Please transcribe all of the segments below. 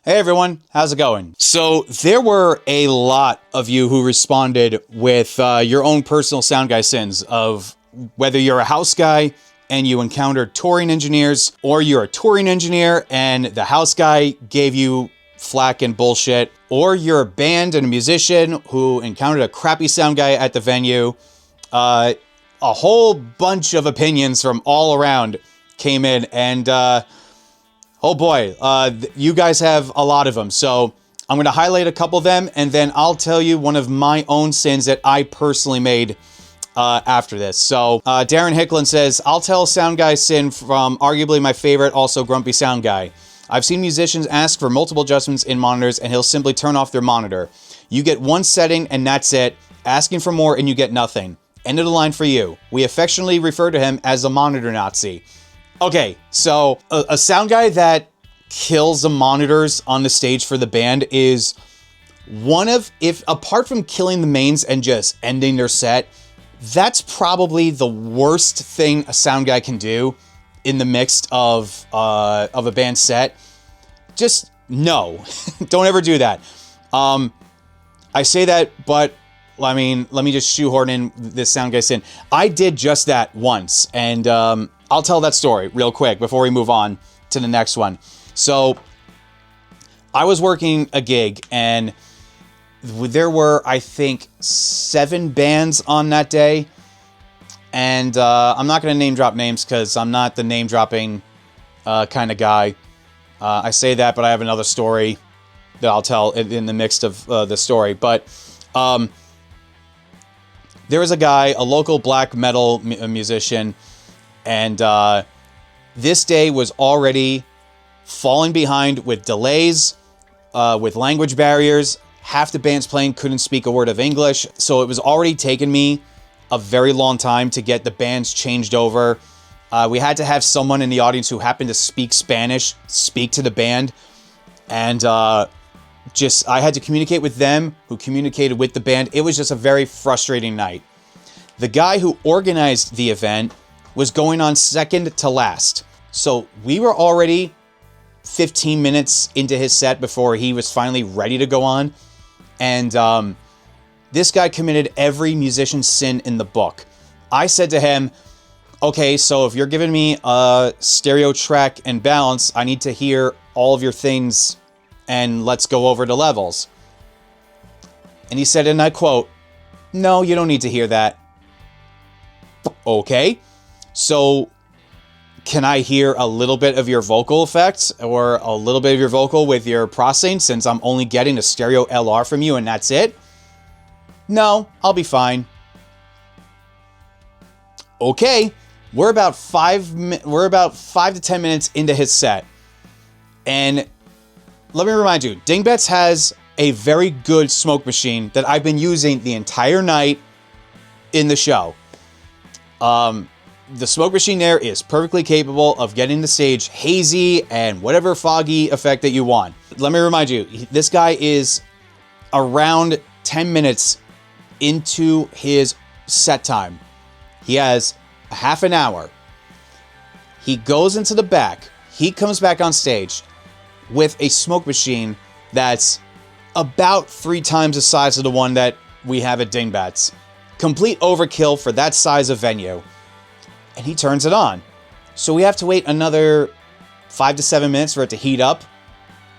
Hey everyone, how's it going? So there were a lot of you who responded with your own personal sound guy sins of whether you're a house guy and you encountered touring engineers, or you're a touring engineer and the house guy gave you flack and bullshit, or you're a band and a musician who encountered a crappy sound guy at the venue. A whole bunch of opinions from all around came in, and oh boy, you guys have a lot of them. So I'm going to highlight a couple of them, and then I'll tell you one of my own sins that I personally made after this. So Darren Hicklin says, I'll tell a sound guy sin from arguably my favorite, also grumpy sound guy. I've seen musicians ask for multiple adjustments in monitors and he'll simply turn off their monitor. You get one setting and that's it. Asking for more and you get nothing. End of the line for you. We affectionately refer to him as the monitor Nazi. Okay, so a sound guy that kills the monitors on the stage for the band is one of, if apart from killing the mains and just ending their set, that's probably the worst thing a sound guy can do in the mix of a band set. Just no, don't ever do that. I say that, but I mean, let me just shoehorn in this sound guy sin. I did just that once, and I'll tell that story real quick before we move on to the next one. So I was working a gig, and there were, I think, 7 bands on that day. And I'm not going to name drop names because I'm not the name dropping kind of guy. I say that, but I have another story that I'll tell in the mix of the story. But there was a guy, a local black metal musician, and this day was already falling behind with delays, with language barriers. Half the bands playing couldn't speak a word of English, so it was already taking me a very long time to get the bands changed over. We had to have someone in the audience who happened to speak Spanish speak to the band, and I had to communicate with them, who communicated with the band. It was just a very frustrating night. The guy who organized the event was going on second to last, so we were already 15 minutes into his set before he was finally ready to go on. And this guy committed every musician's sin in the book. I said to him, okay, so if you're giving me a stereo track and balance, I need to hear all of your things and let's go over the levels. And he said, and I quote, no, you don't need to hear that. Okay, so can I hear a little bit of your vocal effects or a little bit of your vocal with your processing, since I'm only getting a stereo LR from you and that's it? No, I'll be fine. Okay, we're about 5 to 10 minutes into his set. And let me remind you, Dingbats has a very good smoke machine that I've been using the entire night in the show. The smoke machine there is perfectly capable of getting the stage hazy and whatever foggy effect that you want. Let me remind you, this guy is around 10 minutes into his set time. He has a half an hour. He goes into the back. He comes back on stage with a smoke machine that's about 3 times the size of the one that we have at Dingbats. Complete overkill for that size of venue. And he turns it on. So we have to wait another 5 to 7 minutes for it to heat up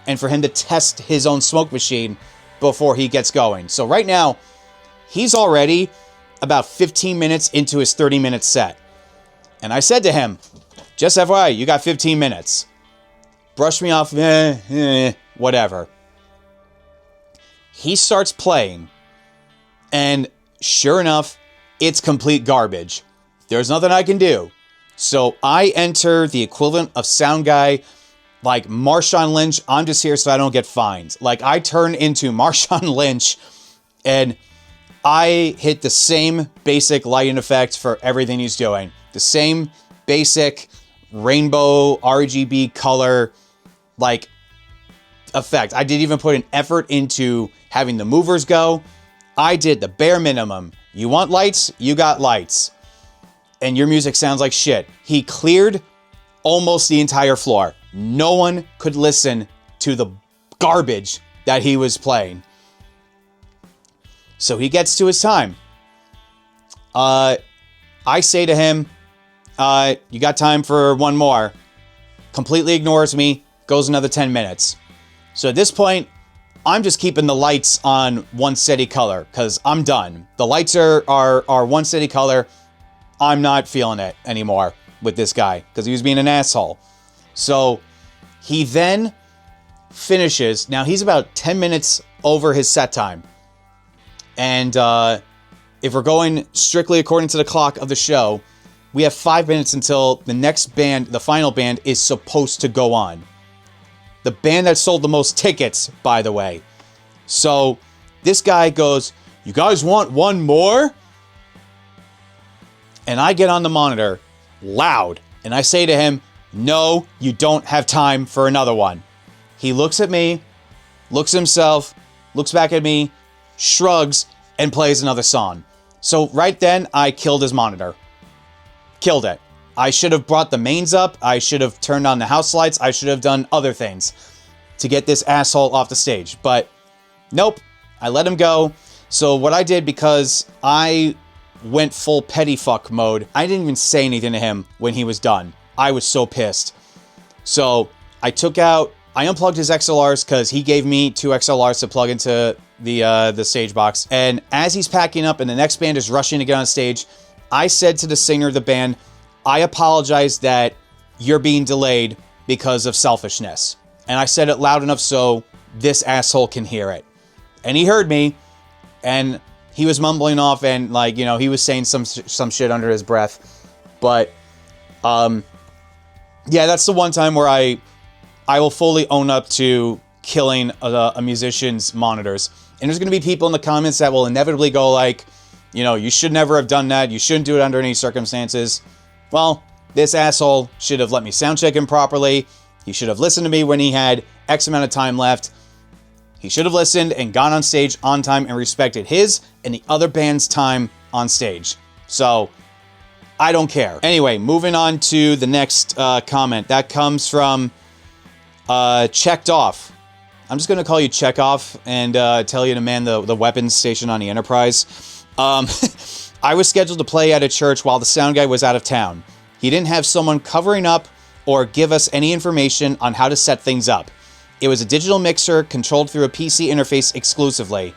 and for him to test his own smoke machine before he gets going. So right now, he's already about 15 minutes into his 30-minute set. And I said to him, just FYI, you got 15 minutes. Brush me off, whatever. He starts playing, and sure enough, it's complete garbage. There's nothing I can do. So I enter the equivalent of sound guy like Marshawn Lynch. I'm just here so I don't get fined. Like, I turn into Marshawn Lynch and I hit the same basic lighting effect for everything he's doing. The same basic rainbow RGB color like effect. I didn't even put an effort into having the movers go. I did the bare minimum. You want lights? You got lights. And your music sounds like shit. He cleared almost the entire floor. No one could listen to the garbage that he was playing. So he gets to his time. I say to him, you got time for one more. Completely ignores me, goes another 10 minutes. So at this point, I'm just keeping the lights on one steady color because I'm done. The lights are one steady color. I'm not feeling it anymore with this guy because he was being an asshole. So he then finishes. Now he's about 10 minutes over his set time. And if we're going strictly according to the clock of the show, we have 5 minutes until the next band, the final band, is supposed to go on. The band that sold the most tickets, by the way. So this guy goes, "You guys want one more?" And I get on the monitor loud and I say to him, "No, you don't have time for another one." He looks at me, looks at himself, looks back at me, shrugs, and plays another song. So right then, I killed his monitor. Killed it. I should have brought the mains up. I should have turned on the house lights. I should have done other things to get this asshole off the stage. But nope, I let him go. So what I did, because I went full petty fuck mode, I didn't even say anything to him when he was done. I was so pissed. So I unplugged his XLRs because he gave me 2 XLRs to plug into the stage box. And as he's packing up and the next band is rushing to get on stage, I said to the singer of the band, "I apologize that you're being delayed because of selfishness." And I said it loud enough so this asshole can hear it. And he heard me, and he was mumbling off and, like, you know, he was saying some shit under his breath. But yeah, that's the one time where I will fully own up to killing a musician's monitors. And there's going to be people in the comments that will inevitably go like, you know, you should never have done that. You shouldn't do it under any circumstances. Well, this asshole should have let me sound check him properly. He should have listened to me when he had X amount of time left. He should have listened and gone on stage on time and respected his and the other band's time on stage. So I don't care. Anyway, moving on to the next comment. That comes from Checked Off. I'm just going to call you Chekhov and tell you to man the weapons station on the Enterprise. I was scheduled to play at a church while the sound guy was out of town. He didn't have someone covering up or give us any information on how to set things up. It was a digital mixer controlled through a PC interface exclusively.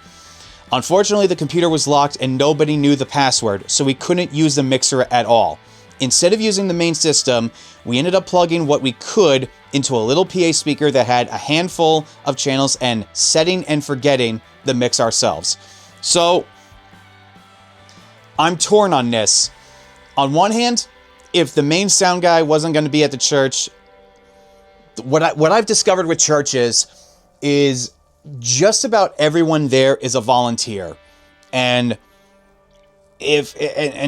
Unfortunately, the computer was locked and nobody knew the password, so we couldn't use the mixer at all. Instead of using the main system, we ended up plugging what we could into a little PA speaker that had a handful of channels and setting and forgetting the mix ourselves. So I'm torn on this. On one hand, if the main sound guy wasn't going to be at the church, what I've discovered with churches is just about everyone there is a volunteer. And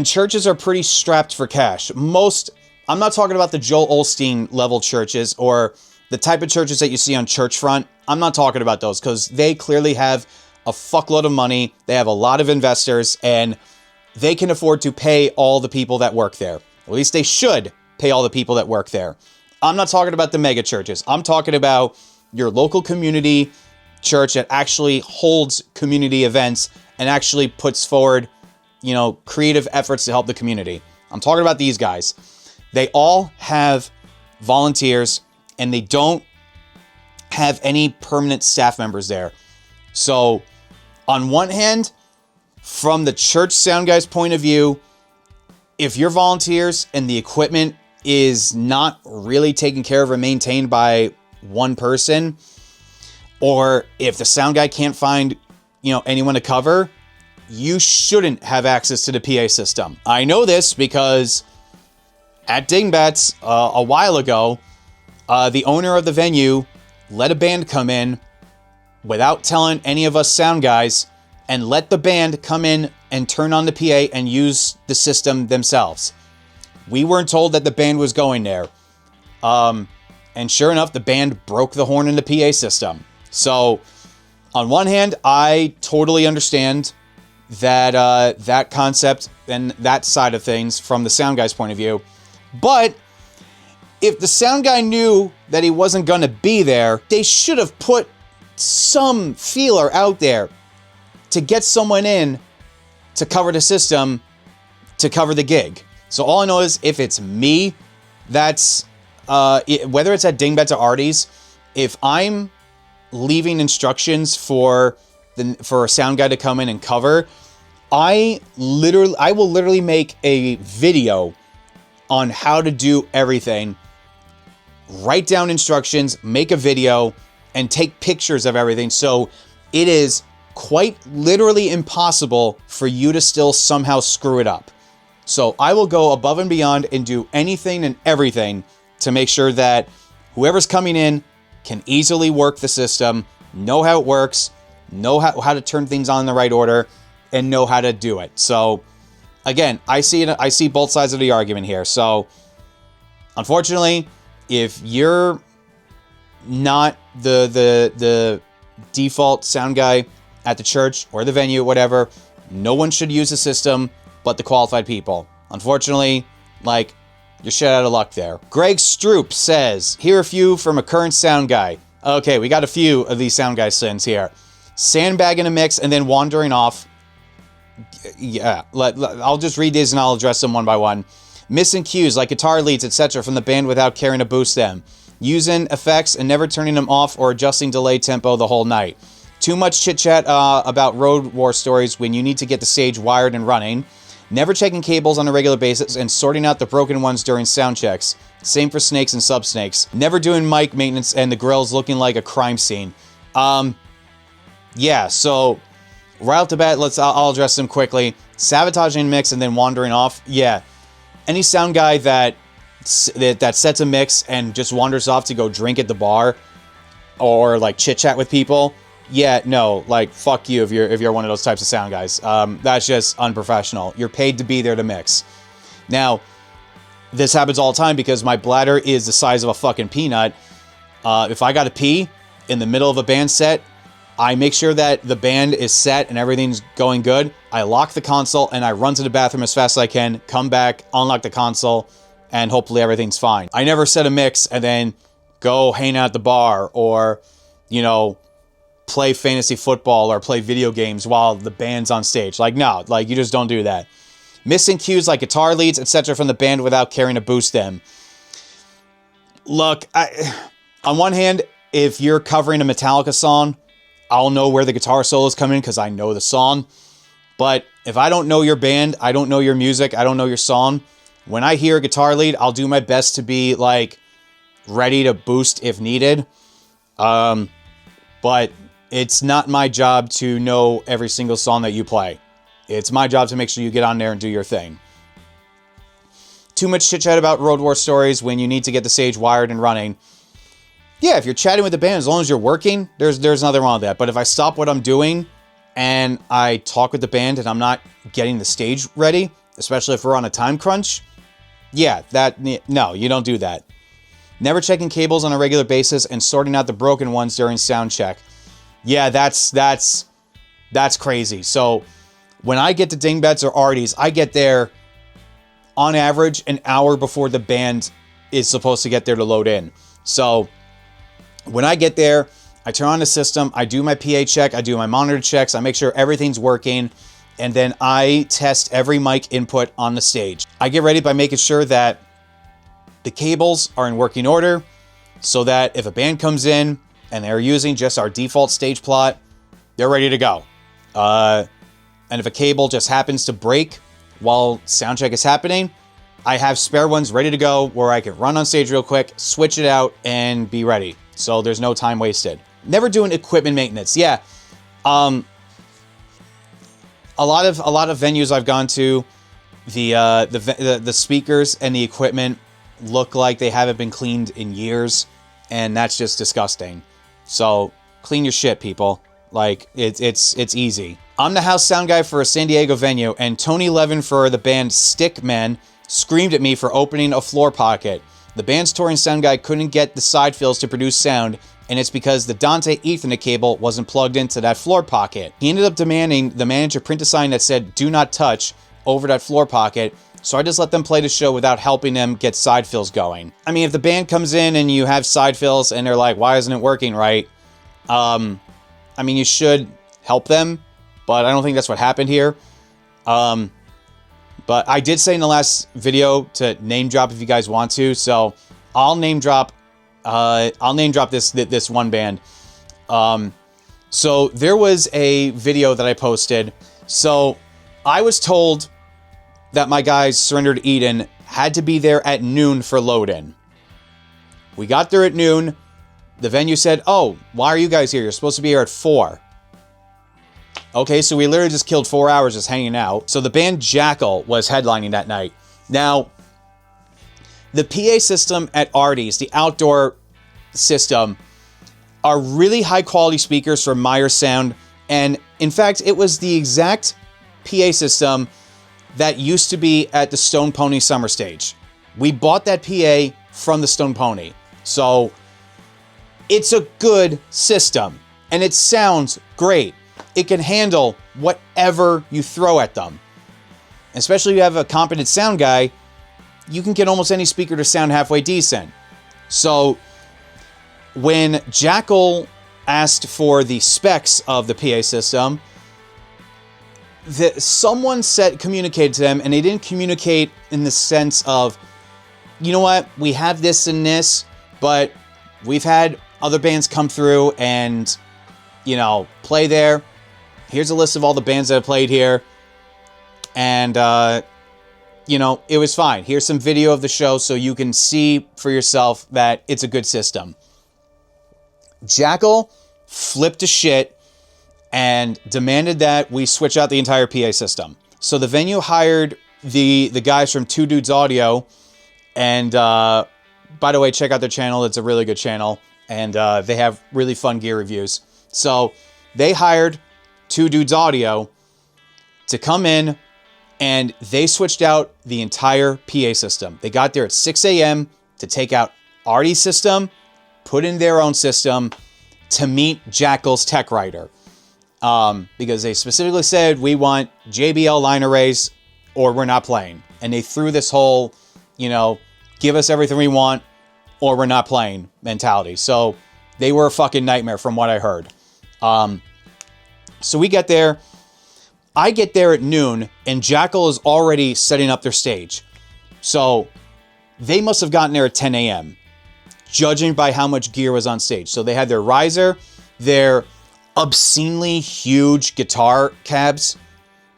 churches are pretty strapped for cash. I'm not talking about the Joel Osteen level churches or the type of churches that you see on Churchfront. I'm not talking about those because they clearly have a fuckload of money. They have a lot of investors and they can afford to pay all the people that work there. At least they should pay all the people that work there. I'm not talking about the mega churches. I'm talking about your local community church that actually holds community events and actually puts forward, you know, creative efforts to help the community. I'm talking about these guys. They all have volunteers and they don't have any permanent staff members there. So on one hand, from the church sound guy's point of view, if your volunteers and the equipment is not really taken care of or maintained by one person, or if the sound guy can't find, you know, anyone to cover, you shouldn't have access to the PA system. I know this because at Dingbats a while ago, the owner of the venue let a band come in without telling any of us sound guys and let the band come in and turn on the PA and use the system themselves. We weren't told that the band was going there. And sure enough, the band broke the horn in the PA system. So on one hand, I totally understand that that concept and that side of things from the sound guy's point of view. But if the sound guy knew that he wasn't going to be there, they should have put some feeler out there to get someone in to cover the system, to cover the gig. So all I know is if it's me, that's, whether it's at Dingbats or Artie's, if I'm leaving instructions for a sound guy to come in and cover, I will literally make a video on how to do everything, write down instructions, make a video, and take pictures of everything. So it is quite literally impossible for you to still somehow screw it up. So I will go above and beyond and do anything and everything to make sure that whoever's coming in can easily work the system, know how it works, know how to turn things on in the right order, and know how to do it. So again, I see both sides of the argument here. So unfortunately, if you're not the default sound guy at the church or the venue, whatever, no one should use the system but the qualified people. Unfortunately, like, you're shit out of luck there. Greg Stroop says, here are a few from a current sound guy. Okay, we got a few of these sound guy sins here. Sandbagging a mix and then wandering off. Yeah, I'll just read these and I'll address them one by one. Missing cues like guitar leads, etc. from the band without caring to boost them. Using effects and never turning them off or adjusting delay tempo the whole night. Too much chit-chat about road war stories when you need to get the stage wired and running. Never checking cables on a regular basis and sorting out the broken ones during sound checks. Same for snakes and sub-snakes. Never doing mic maintenance and the grill's looking like a crime scene. Yeah, so right off the bat, I'll address them quickly. Sabotaging mix and then wandering off. Yeah, any sound guy that sets a mix and just wanders off to go drink at the bar or like chit-chat with people, yeah, no, like, fuck you if you're one of those types of sound guys. That's just unprofessional. You're paid to be there to mix. Now, this happens all the time because my bladder is the size of a fucking peanut. If I gotta pee in the middle of a band set, I make sure that the band is set and everything's going good. I lock the console and I run to the bathroom as fast as I can, come back, unlock the console, and hopefully everything's fine. I never set a mix and then go hang out at the bar or, you know, play fantasy football or play video games while the band's on stage. Like, no, like, you just don't do that. Missing cues like guitar leads, etc. from the band without caring to boost them. Look, on one hand, if you're covering a Metallica song, I'll know where the guitar solos come in because I know the song. But if I don't know your band, I don't know your music, I don't know your song, when I hear a guitar lead, I'll do my best to be, like, ready to boost if needed. But it's not my job to know every single song that you play. It's my job to make sure you get on there and do your thing. Too much chit-chat about road war stories when you need to get the stage wired and running. Yeah, if you're chatting with the band, as long as you're working, there's nothing wrong with that. But if I stop what I'm doing and I talk with the band and I'm not getting the stage ready, especially if we're on a time crunch, yeah, no, you don't do that. Never checking cables on a regular basis and sorting out the broken ones during sound check. Yeah, that's crazy. So when I get to Dingbats or Artie's, I get there on average an hour before the band is supposed to get there to load in. So when I get there, I turn on the system, I do my PA check, I do my monitor checks, I make sure everything's working, and then I test every mic input on the stage. I get ready by making sure that the cables are in working order so that if a band comes in and they're using just our default stage plot, they're ready to go. And if a cable just happens to break while sound check is happening, I have spare ones ready to go where I can run on stage real quick, switch it out, and be ready. So there's no time wasted. Never doing equipment maintenance. Yeah. A lot of venues I've gone to, the speakers and the equipment look like they haven't been cleaned in years, and that's just disgusting. So clean your shit, people. Like, it's easy. I'm the house sound guy for a San Diego venue, and Tony Levin for the band Stickmen screamed at me for opening a floor pocket. The band's touring sound guy couldn't get the side fills to produce sound, and it's because the Dante Ethernet cable wasn't plugged into that floor pocket. He ended up demanding the manager print a sign that said, "Do not touch," over that floor pocket, so I just let them play the show without helping them get side fills going. I mean, if the band comes in and you have side fills and they're like, why isn't it working right? I mean, you should help them, but I don't think that's what happened here. But I did say in the last video to name drop if you guys want to, so I'll name drop this one band. So there was a video that I posted. So I was told that my guys, Surrender to Eden, had to be there at noon for load-in. We got there at noon. The venue said, oh, why are you guys here? You're supposed to be here at 4. Okay, so we literally just killed 4 hours just hanging out. So the band Jackal was headlining that night. Now, the PA system at Artie's, the outdoor system, are really high-quality speakers from Meyer Sound. And, in fact, it was the exact PA system that used to be at the Stone Pony Summer Stage. We bought that PA from the Stone Pony. So, it's a good system. And it sounds great. It can handle whatever you throw at them. Especially if you have a competent sound guy, you can get almost any speaker to sound halfway decent. So, when Jackal asked for the specs of the PA system, someone communicated to them, and they didn't communicate in the sense of, you know what, we have this and this, but we've had other bands come through and, you know, play there. Here's a list of all the bands that have played here. And, you know, it was fine. Here's some video of the show so you can see for yourself that it's a good system. Jackal flipped to shit and demanded that we switch out the entire PA system. So the venue hired the guys from Two Dudes Audio. And, by the way, check out their channel. It's a really good channel. And they have really fun gear reviews. So they hired Two Dudes Audio to come in, and they switched out the entire PA system. They got there at 6 a.m. to take out Artie's system, put in their own system to meet Jackal's tech writer. Because they specifically said, we want JBL line arrays or we're not playing. And they threw this whole, you know, give us everything we want or we're not playing mentality. So they were a fucking nightmare from what I heard. So we get there. I get there at noon, and Jackal is already setting up their stage. So they must have gotten there at 10 a.m., judging by how much gear was on stage. So they had their riser, their obscenely huge guitar cabs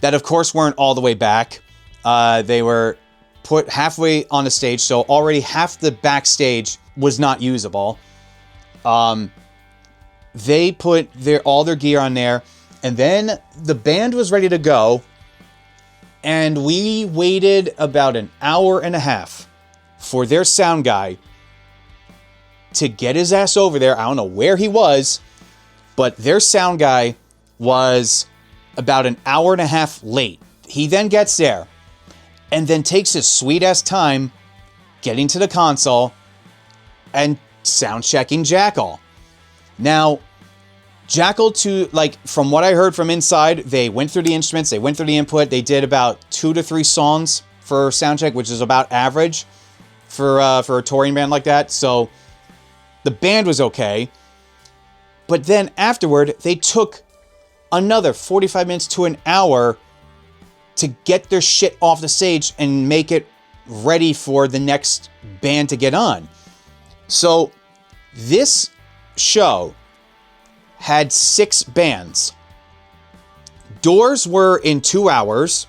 that, of course, weren't all the way back. They were put halfway on the stage, so already half the backstage was not usable. They put all their gear on there. And then the band was ready to go, and we waited about an hour and a half for their sound guy to get his ass over there. I don't know where he was, but their sound guy was about an hour and a half late. He then gets there and then takes his sweet-ass time getting to the console and sound-checking Jackal. Now, Jackal, from what I heard from inside, they went through the instruments, they went through the input, they did about 2 to 3 songs for soundcheck, which is about average for a touring band like that. So the band was okay. But then afterward, they took another 45 minutes to an hour to get their shit off the stage and make it ready for the next band to get on. So this show had 6 bands. Doors were in 2 hours,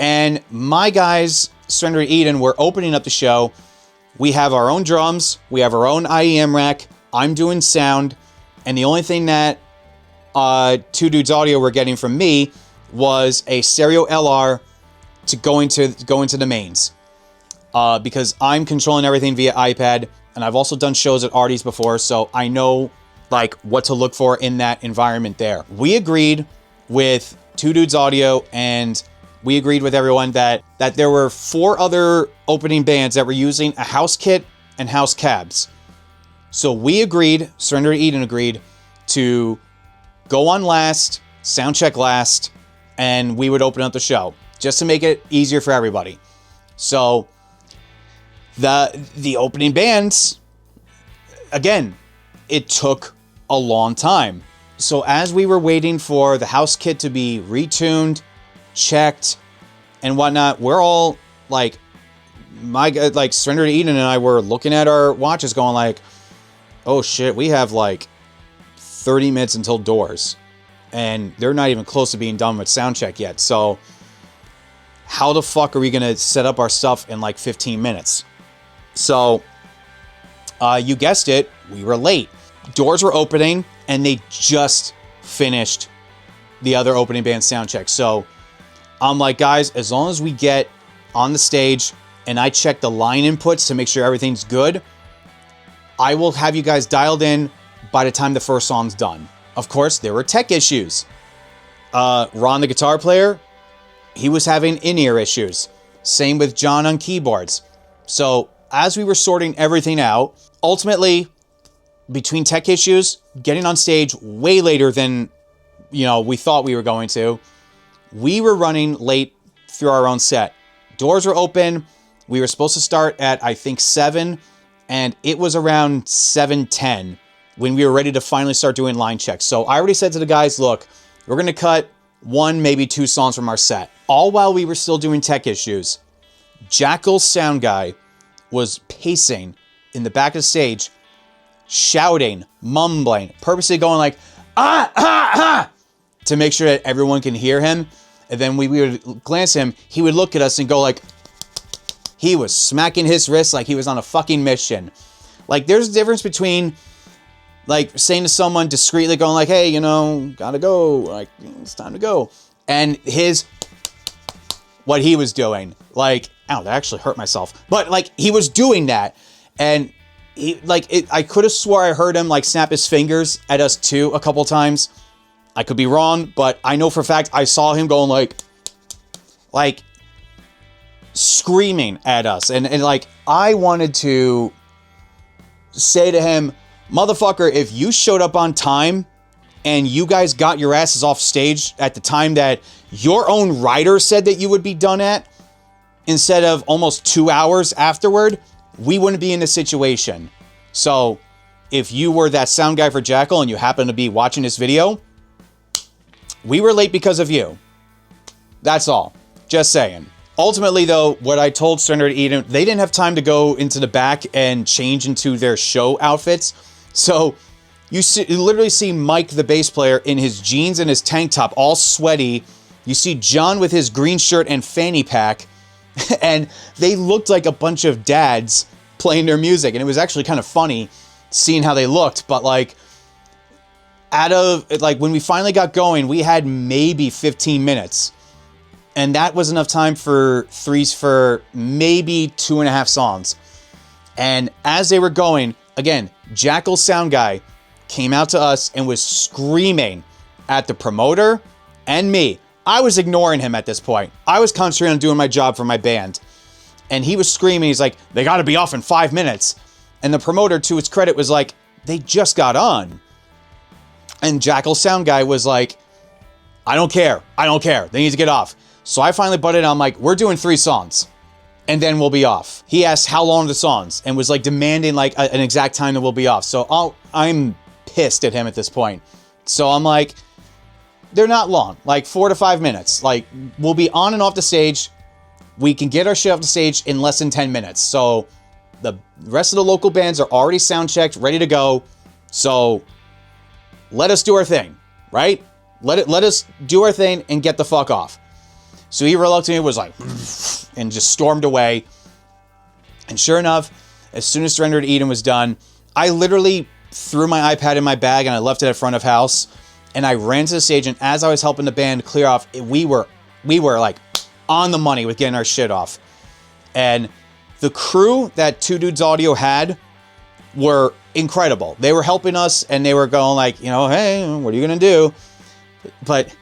and my guys, Surrender to Eden, were opening up the show. We have our own drums, we have our own IEM rack, I'm doing sound, and the only thing that Two Dudes Audio were getting from me was a stereo LR to go into the mains. Because I'm controlling everything via iPad, and I've also done shows at Artie's before, so I know what to look for in that environment there. We agreed with Two Dudes Audio, and we agreed with everyone that there were 4 other opening bands that were using a house kit and house cabs. So we agreed, Surrender to Eden agreed, to go on last, sound check last, and we would open up the show, just to make it easier for everybody. So the opening bands, again, it took a long time. So as we were waiting for the house kit to be retuned, checked, and whatnot, we're all like, Surrender to Eden and I were looking at our watches going like, oh shit, we have like 30 minutes until doors. And they're not even close to being done with sound check yet. So how the fuck are we going to set up our stuff in like 15 minutes? So you guessed it, we were late. Doors were opening and they just finished the other opening band sound check. So I'm like, guys, as long as we get on the stage and I check the line inputs to make sure everything's good, I will have you guys dialed in by the time the first song's done. Of course, there were tech issues. Ron, the guitar player, he was having in-ear issues. Same with John on keyboards. So as we were sorting everything out, ultimately, between tech issues, getting on stage way later than, we thought we were going to, we were running late through our own set. Doors were open. We were supposed to start at, I think, 7, and it was around 7:10 when we were ready to finally start doing line checks. So I already said to the guys, look, we're going to cut 1, maybe 2 songs from our set. All while we were still doing tech issues, Jackal's sound guy was pacing in the back of the stage, shouting, mumbling, purposely going like, to make sure that everyone can hear him. And then we would glance at him, he would look at us and go like, he was smacking his wrist like he was on a fucking mission. Like, there's a difference between, like, saying to someone discreetly, going like, hey, gotta go, like, it's time to go. And what he was doing, like, ow, that actually hurt myself. But, like, he was doing that. And I could have swore I heard him, like, snap his fingers at us too a couple times. I could be wrong, but I know for a fact I saw him going like screaming at us. And like, I wanted to say to him, motherfucker, if you showed up on time and you guys got your asses off stage at the time that your own writer said that you would be done at, instead of almost 2 hours afterward, we wouldn't be in this situation. So if you were that sound guy for Jackal and you happen to be watching this video, we were late because of you. That's all. Just saying. Ultimately, though, what I told Surrender to Eden, they didn't have time to go into the back and change into their show outfits. So you literally see Mike, the bass player, in his jeans and his tank top, all sweaty. You see John with his green shirt and fanny pack. And they looked like a bunch of dads playing their music. And it was actually kind of funny seeing how they looked. But like, when we finally got going, we had maybe 15 minutes. And that was enough time for maybe 2.5 songs. And as they were going, again, Jackal sound guy came out to us and was screaming at the promoter and me. I was ignoring him at this point. I was concentrating on doing my job for my band. And he was screaming. He's like, they got to be off in 5 minutes. And the promoter, to his credit, was like, they just got on. And Jackal sound guy was like, I don't care. They need to get off. So I finally butted in. I'm like, we're doing 3 songs and then we'll be off. He asked how long are the songs and was like demanding like an exact time that we'll be off. So I'm pissed at him at this point. So I'm like, they're not long, like 4 to 5 minutes. Like, we'll be on and off the stage. We can get our shit off the stage in less than 10 minutes. So the rest of the local bands are already sound checked, ready to go. So let us do our thing, right? Let us do our thing and get the fuck off. So he reluctantly was like, and just stormed away. And sure enough, as soon as Surrender to Eden was done, I literally threw my iPad in my bag and I left it at front of house. And I ran to the stage, and as I was helping the band clear off, we were like on the money with getting our shit off. And the crew that Two Dudes Audio had were incredible. They were helping us, and they were going like, hey, what are you gonna do? But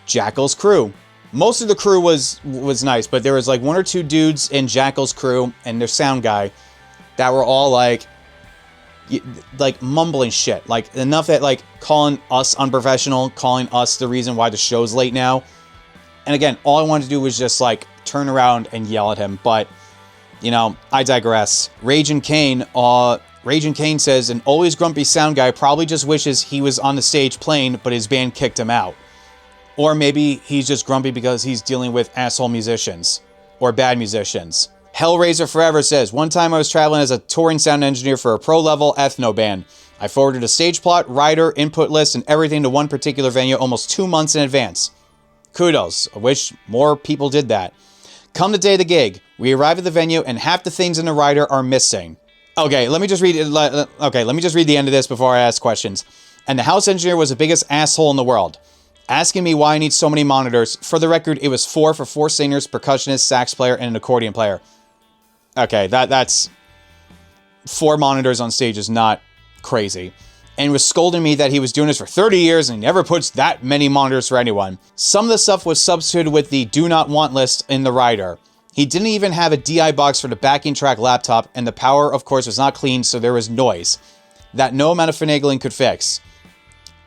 Jackal's crew, most of the crew was nice, but there was like 1 or 2 dudes in Jackal's crew and their sound guy that were all like mumbling shit, like enough that like calling us unprofessional, calling us the reason why the show's late now. And again, all I wanted to do was just like turn around and yell at him. But I digress. Rage and Kane, Raging Kane says, an always grumpy sound guy probably just wishes he was on the stage playing, but his band kicked him out. Or maybe he's just grumpy because he's dealing with asshole musicians. Or bad musicians. Hellraiser Forever says, one time I was traveling as a touring sound engineer for a pro-level ethno band. I forwarded a stage plot, rider, input list, and everything to one particular venue almost 2 months in advance. Kudos. I wish more people did that. Come the day of the gig. We arrive at the venue and half the things in the rider are missing. Okay, let me just read the end of this before I ask questions. And the house engineer was the biggest asshole in the world. Asking me why I need so many monitors. For the record, it was 4 for 4 singers, percussionist, sax player, and an accordion player. Okay, that's 4 monitors on stage is not crazy. And was scolding me that he was doing this for 30 years and he never puts that many monitors for anyone. Some of the stuff was substituted with the do not want list in the rider. He didn't even have a DI box for the backing track laptop, and the power, of course, was not clean, so there was noise that no amount of finagling could fix.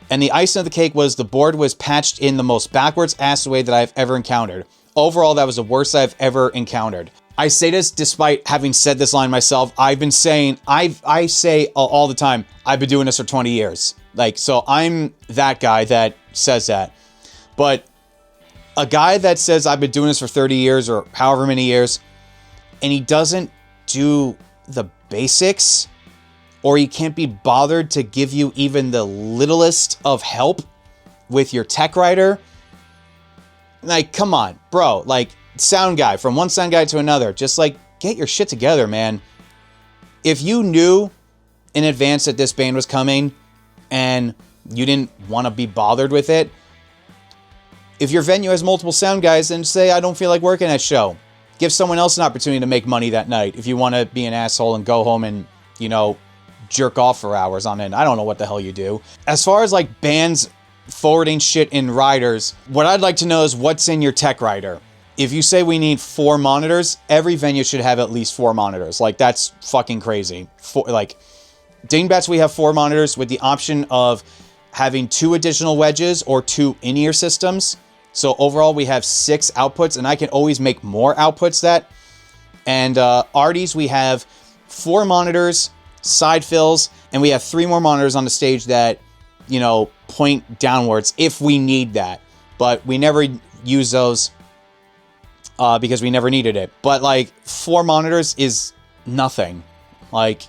And the icing of the cake was the board was patched in the most backwards ass way that I've ever encountered. Overall, that was the worst I've ever encountered. I say this despite having said this line myself. I've been saying, I say all the time, I've been doing this for 20 years. Like, so I'm that guy that says that. But a guy that says I've been doing this for 30 years or however many years, and he doesn't do the basics, or he can't be bothered to give you even the littlest of help with your tech writer, like, come on, bro. Like, sound guy, from one sound guy to another, just like, get your shit together, man. If you knew in advance that this band was coming and you didn't want to be bothered with it, if your venue has multiple sound guys, then say, I don't feel like working that show. Give someone else an opportunity to make money that night if you want to be an asshole and go home and, you know, jerk off for hours on end. I don't know what the hell you do. As far as like bands forwarding shit in riders, what I'd like to know is what's in your tech rider. If you say we need 4 monitors, every venue should have at least 4 monitors. Like, that's fucking crazy. Dingbats, we have 4 monitors with the option of having 2 additional wedges or 2 in-ear systems. So overall, we have 6 outputs, and I can always make more outputs that. And Arties, we have 4 monitors, side fills, and we have 3 more monitors on the stage that, you know, point downwards if we need that. But we never use those because we never needed it. But like 4 monitors is nothing. Like,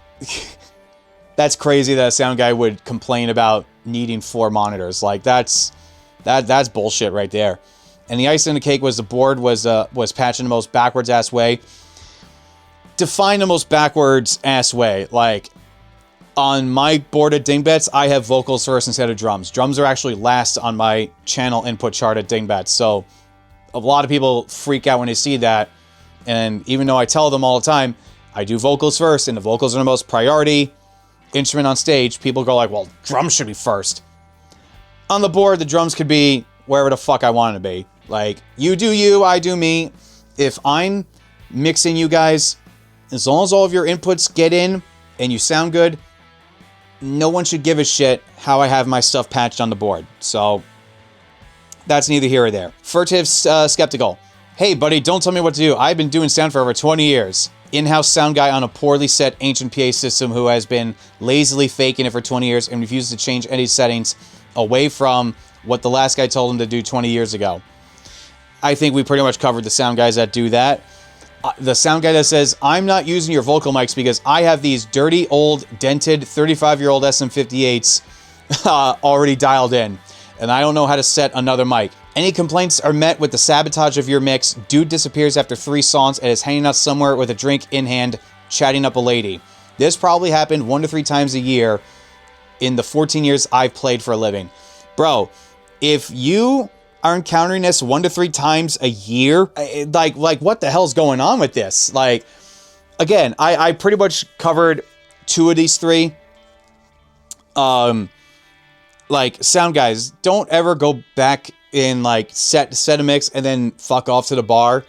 that's crazy that a sound guy would complain about needing 4 monitors. Like, that's bullshit right there. And the icing on the cake was the board was patched in the most backwards ass way. Define the most backwards ass way. Like, on my board at Dingbats, I have vocals first instead of drums. Drums are actually last on my channel input chart at Dingbats. So a lot of people freak out when they see that. And even though I tell them all the time, I do vocals first, and the vocals are the most priority instrument on stage, people go like, well, drums should be first. On the board, the drums could be wherever the fuck I want it to be. Like, you do you, I do me. If I'm mixing you guys, as long as all of your inputs get in and you sound good, no one should give a shit how I have my stuff patched on the board. So that's neither here or there. Furtive Skeptical. Hey, buddy, don't tell me what to do. I've been doing sound for over 20 years. In-house sound guy on a poorly set ancient PA system who has been lazily faking it for 20 years and refuses to change any settings away from what the last guy told him to do 20 years ago. I think we pretty much covered the sound guys that do that. The sound guy that says, I'm not using your vocal mics because I have these dirty, old, dented, 35-year-old SM58s already dialed in, and I don't know how to set another mic. Any complaints are met with the sabotage of your mix. Dude disappears after 3 songs and is hanging out somewhere with a drink in hand, chatting up a lady. This probably happened 1 to 3 times a year in the 14 years I've played for a living. Bro, if you are encountering this 1 to 3 times a year, like what the hell's going on with this? Like, again, I pretty much covered 2 of these 3. Like, sound guys, don't ever go back in like set a mix and then fuck off to the bar,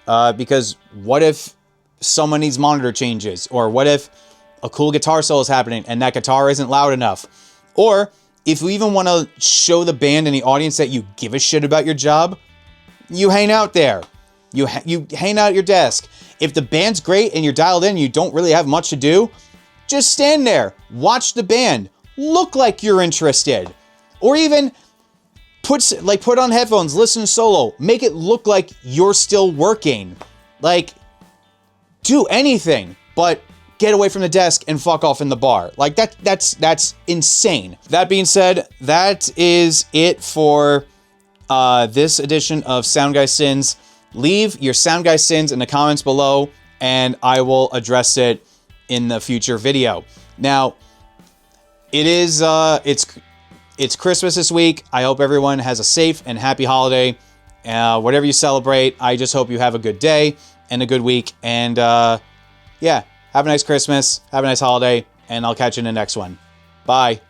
because what if someone needs monitor changes, or what if a cool guitar solo is happening and that guitar isn't loud enough, or if you even want to show the band and the audience that you give a shit about your job, you hang out there. You hang out at your desk. If the band's great and you're dialed in, you don't really have much to do, Just stand there, watch the band, look like you're interested. Or even put on headphones, listen solo, make it look like you're still working. Like, do anything but get away from the desk and fuck off in the bar. Like, that's insane. That being said, that is it for this edition of Sound Guy Sins. Leave your Sound Guy Sins in the comments below, and I will address it in the future video. Now, it is it's Christmas this week. I hope everyone has a safe and happy holiday. Whatever you celebrate, I just hope you have a good day and a good week. And yeah, have a nice Christmas, have a nice holiday, and I'll catch you in the next one. Bye.